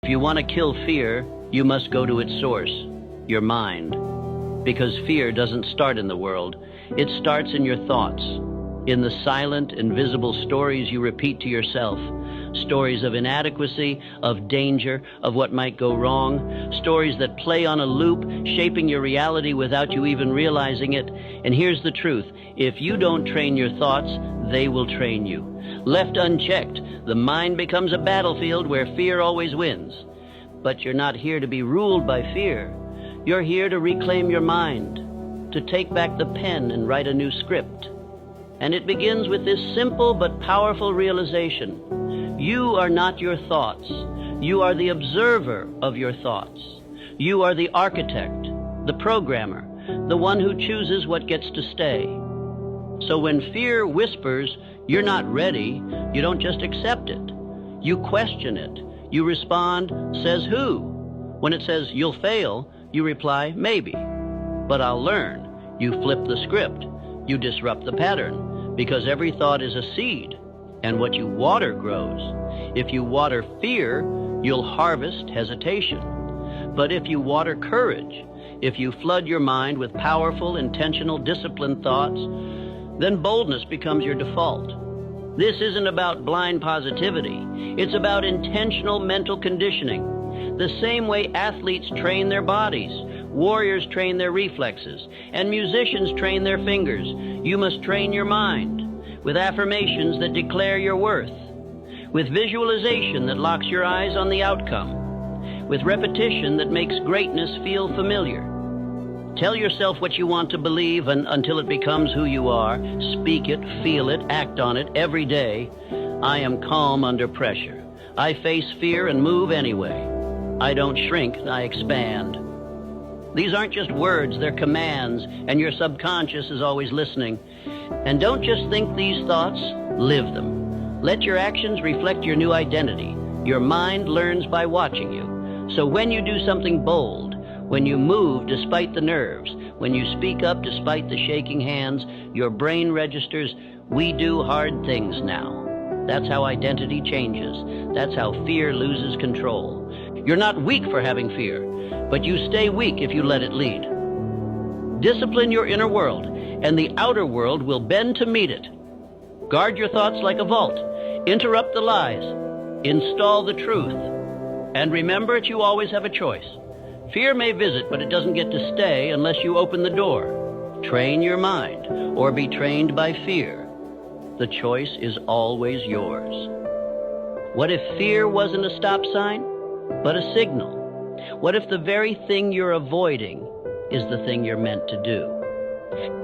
If you want to kill fear, you must go to its source, your mind. Because fear doesn't start in the world. It starts in your thoughts, in the silent, invisible stories you repeat to yourself. Stories of inadequacy, of danger, of what might go wrong. Stories that play on a loop, shaping your reality without you even realizing it. And here's the truth. If you don't train your thoughts, they will train you. Left unchecked, the mind becomes a battlefield where fear always wins. But you're not here to be ruled by fear. You're here to reclaim your mind, to take back the pen and write a new script. And it begins with this simple but powerful realization. You are not your thoughts. You are the observer of your thoughts. You are the architect, the programmer, the one who chooses what gets to stay. So when fear whispers, you're not ready, you don't just accept it. You question it. You respond, says who? When it says you'll fail, you reply, maybe. But I'll learn. You flip the script. You disrupt the pattern. Because every thought is a seed, and what you water grows. If you water fear, you'll harvest hesitation. But if you water courage, if you flood your mind with powerful, intentional, disciplined thoughts, then boldness becomes your default. This isn't about blind positivity. It's about intentional mental conditioning. The same way athletes train their bodies, warriors train their reflexes, and musicians train their fingers, you must train your mind with affirmations that declare your worth, with visualization that locks your eyes on the outcome, with repetition that makes greatness feel familiar. Tell yourself what you want to believe until it becomes who you are. Speak it, feel it, act on it every day. I am calm under pressure. I face fear and move anyway. I don't shrink, I expand. These aren't just words, they're commands, and your subconscious is always listening. And don't just think these thoughts, live them. Let your actions reflect your new identity. Your mind learns by watching you. So when you do something bold, when you move despite the nerves, when you speak up despite the shaking hands, your brain registers, we do hard things now. That's how identity changes. That's how fear loses control. You're not weak for having fear, but you stay weak if you let it lead. Discipline your inner world, and the outer world will bend to meet it. Guard your thoughts like a vault. Interrupt the lies. Install the truth. And remember that you always have a choice. Fear may visit, but it doesn't get to stay unless you open the door. Train your mind, or be trained by fear. The choice is always yours. What if fear wasn't a stop sign, but a signal? What if the very thing you're avoiding is the thing you're meant to do?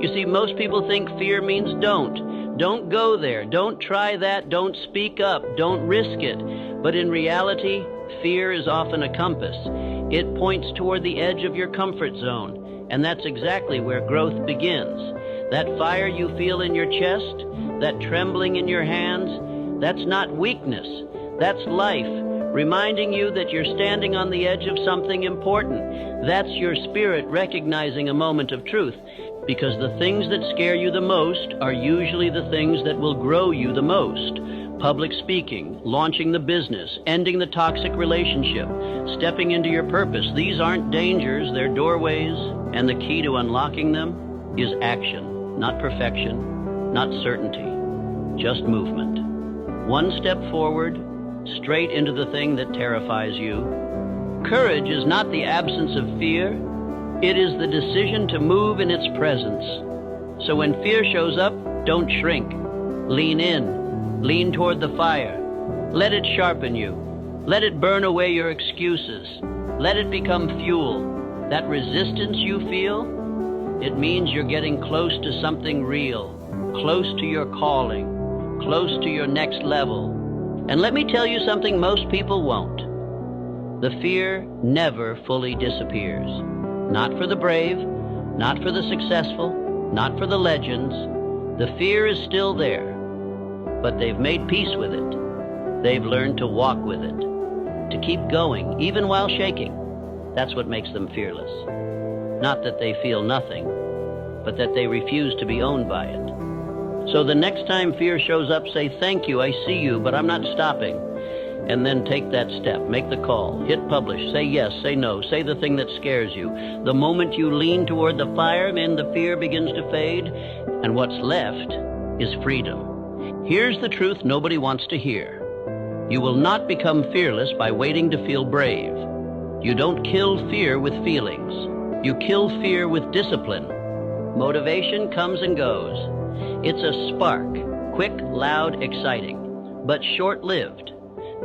You see, most people think fear means don't. Don't go there. Don't try that. Don't speak up. Don't risk it. But in reality, fear is often a compass. It points toward the edge of your comfort zone, and that's exactly where growth begins. That fire you feel in your chest, that trembling in your hands, that's not weakness. That's life, reminding you that you're standing on the edge of something important. That's your spirit recognizing a moment of truth, because the things that scare you the most are usually the things that will grow you the most. Public speaking, launching the business, ending the toxic relationship, stepping into your purpose. These aren't dangers, they're doorways, and the key to unlocking them is action, not perfection, not certainty, just movement. One step forward, straight into the thing that terrifies you. Courage is not the absence of fear, it is the decision to move in its presence. So when fear shows up, don't shrink. Lean in. Lean toward the fire. Let it sharpen you. Let it burn away your excuses. Let it become fuel. That resistance you feel, it means you're getting close to something real, close to your calling, close to your next level. And let me tell you something most people won't. The fear never fully disappears. Not for the brave, not for the successful, not for the legends. The fear is still there. But they've made peace with it. They've learned to walk with it, to keep going, even while shaking. That's what makes them fearless. Not that they feel nothing, but that they refuse to be owned by it. So the next time fear shows up, say, thank you, I see you, but I'm not stopping. and then take that step. Make the call. Hit publish. Say yes, say no. Say the thing that scares you. The moment you lean toward the fire, then the fear begins to fade, and what's left is freedom. Here's the truth nobody wants to hear. You will not become fearless by waiting to feel brave. You don't kill fear with feelings. You kill fear with discipline. Motivation comes and goes. It's a spark, quick, loud, exciting, but short-lived.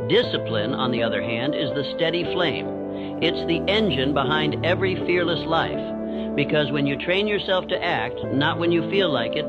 Discipline, on the other hand, is the steady flame. It's the engine behind every fearless life. Because when you train yourself to act, not when you feel like it, but